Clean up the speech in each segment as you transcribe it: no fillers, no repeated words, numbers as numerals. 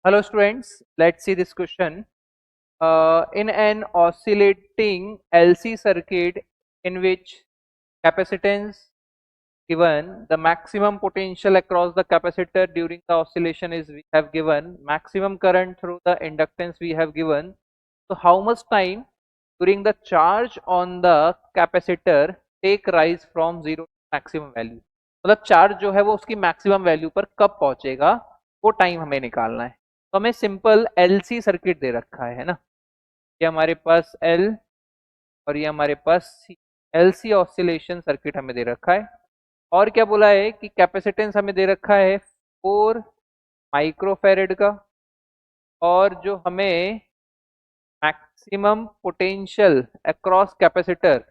Hello students, let's see this question. In an oscillating LC circuit in which capacitance given, the maximum potential across the capacitor during the oscillation is we have given, maximum current through the inductance we have given. So how much time during the charge on the capacitor take rise from zero to maximum value? मतलब charge जो है वो उसकी maximum value पर कब पहुंचेगा, वो time हमें निकालना है। तो हमें सिंपल एलसी सर्किट दे रखा है ना, ये हमारे पास एल और ये हमारे पास सी। एलसी ऑसिलेशन सर्किट हमें दे रखा है और क्या बोला है कि कैपेसिटेंस हमें दे रखा है 4 माइक्रोफेरेड का, और जो हमें maximum potential across capacitor,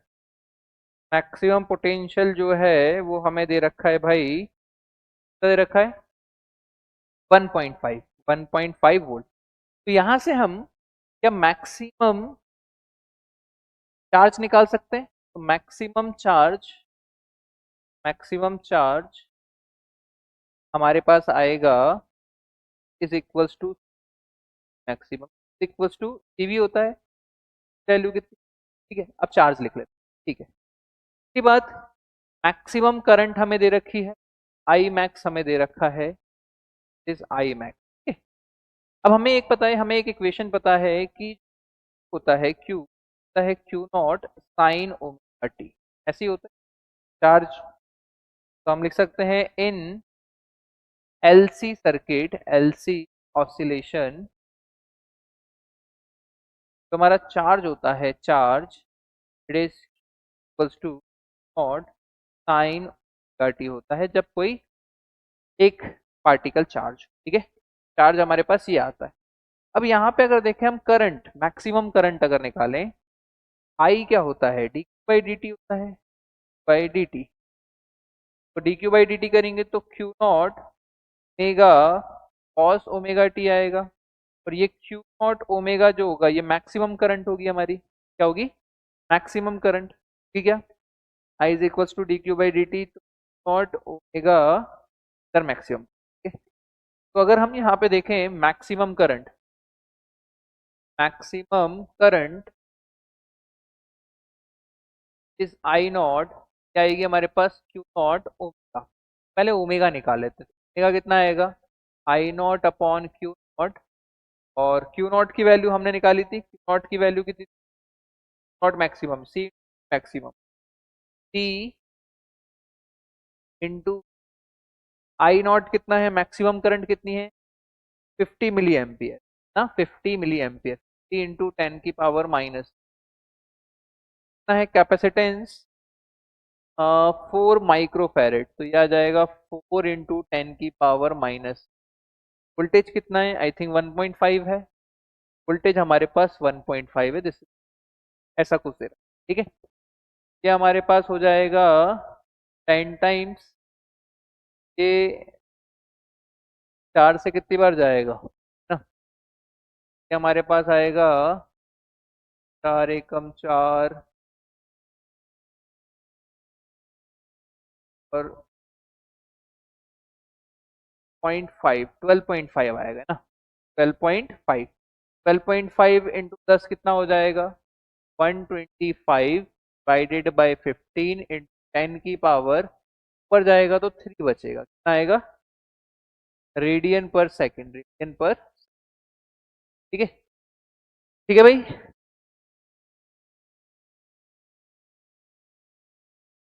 maximum potential जो है वो हमें दे रखा है भाई, क्या दे रखा है 1.5 1.5 वोल्ट। तो यहां से हम क्या मैक्सिमम चार्ज निकाल सकते हैं? तो मैक्सिमम चार्ज हमारे पास आएगा is equals to maximum equals to CV होता है, वैल्यू कितनी, ठीक है। अब चार्ज लिख लेते हैं, ठीक है। इसके बाद मैक्सिमम करंट हमें दे रखी है, आई मैक्स हमें दे रखा है, इज आई मैक्स, ठीक है। अब हमें एक पता है, हमें एक इक्वेशन पता है कि होता है क्यू, होता है Q not sine omega T, ऐसे ही होता है चार्ज। तो हम लिख सकते हैं in LC circuit, LC oscillation, तो हमारा चार्ज होता है, charge it is equals to naught sine omega T होता है जब कोई एक पार्टिकल चार्ज, ठीक है। चार्ज हमारे पास ये आता है। अब यहाँ पे अगर देखें हम करंट, मैक्सिमम करंट अगर निकालें, आई क्या होता है, D Q by D T होता है, बाई डी टी। तो D Q by D T करेंगे तो Q nought omega cos omega T आएगा, और ये क्यू नॉट ओमेगा जो होगा ये मैक्सिमम करंट होगी हमारी, क्या होगी मैक्सिमम करंट, ठीक है। I is equals to D Q by D T, nought omega कर मैक्सिमम, ठीक है। तो अगर हम यहाँ पे देखें maximum current is I nought, क्या आएगी हमारे पास क्यू नॉट ओमेगा। पहले ओमेगा निकाल लेते हैं, ओमेगा कितना आएगा I nought upon Q nought, और क्यू नॉट की वैल्यू हमने निकाली थी, क्यू नॉट की वैल्यू कितनी, nought maximum C maximum, C into I not कितना है, मैक्सिमम करंट कितनी है 50 मिली एम्पियर ना, 50 मिली एम्पियर, सी इंटू 10 की पावर माइनस, कितना है कैपेसिटेंस 4 माइक्रोफेरेड, तो यह आ जाएगा 4 इंटू 10 की पावर माइनस। वोल्टेज कितना है, आई थिंक 1.5 है, वोल्टेज हमारे पास 1.5 है, दिस ऐसा कुछ दे रहा है, ठीक है। ये हमारे पास हो जाएगा 10 टाइम्स, ये 4 से कितनी बार जाएगा ना, ये हमारे पास आएगा 4 एकम 4 और 0.5, 12.5 आएगा ना, 12.5, 12.5 इंटू 10 कितना हो जाएगा 125 डिवाइडेड बाई 15 इंटू 10 की पावर, ऊपर जाएगा तो 3 बचेगा, कितना आएगा रेडियन पर सेकेंड, रेडियन पर, ठीक है, ठीक है भाई।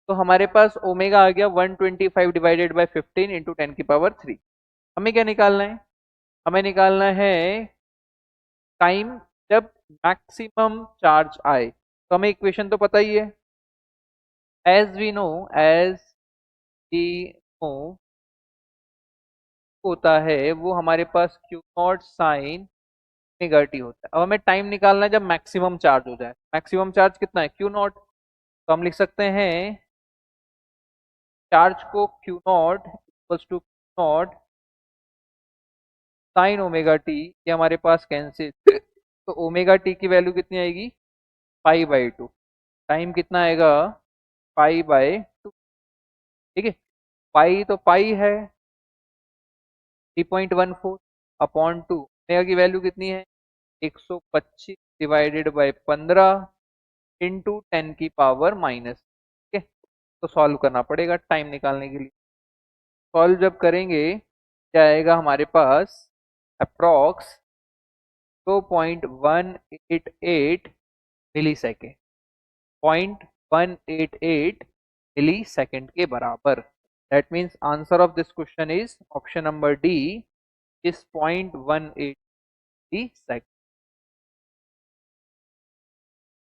तो हमारे पास ओमेगा आ गया 125 डिवाइडेड बाई 15 इंटू 10 की पावर 3। हमें क्या निकालना है, हमें निकालना है टाइम जब मैक्सिमम चार्ज आए। तो हमें इक्वेशन तो पता ही है, as we know, as we know होता है वो हमारे पास Q not sine omega T होता है। अब हमें टाइम निकालना है जब मैक्सिमम चार्ज हो जाए, मैक्सिमम चार्ज कितना है क्यू नॉट, तो हम लिख सकते हैं चार्ज को Q naught equals to Q not sine omega t, ये हमारे पास कैंसिल, तो ओमेगा टी की वैल्यू कितनी आएगी पाई/2, टाइम कितना आएगा पाई/2, ठीक है। पाई तो पाई है 3.14 अपॉन 2, ओमेगा की वैल्यू कितनी है 125 डिवाइडेड बाय 15 इंटू 10 की पावर माइनस। ठीक है, तो सॉल्व करना पड़ेगा टाइम निकालने के लिए। सॉल्व जब करेंगे क्या आएगा हमारे पास अप्रॉक्स 2.188 मिली सेकेंड, 0.188 मिली सेकेंड के बराबर। That means answer of this question is option number D is 0.180 second.